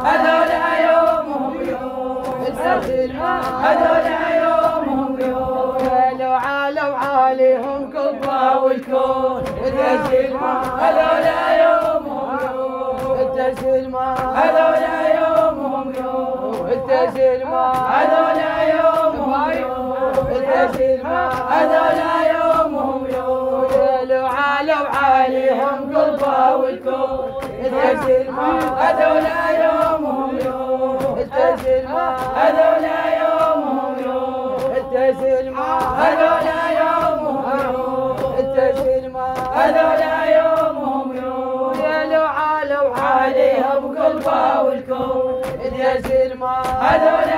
هذولا يومهم يوم السلمى هذولا يومهم يوم لو عالوا عليهم قلبه والكون السلمى هذولا يومهم يوم السلمى هذولا يومهم يوم السلمى هذولا يومهم يوم السلمى هذولا يومهم يوم لو عالوا عليهم قلبه والكون السلمى هذولا يومهم يوم السلمى هذولا يومهم يوم السلمى هذولا يومهم يوم السلمى هذولا يومهم يوم لو عالوا عليهم قلبه والكون السلمى هذولا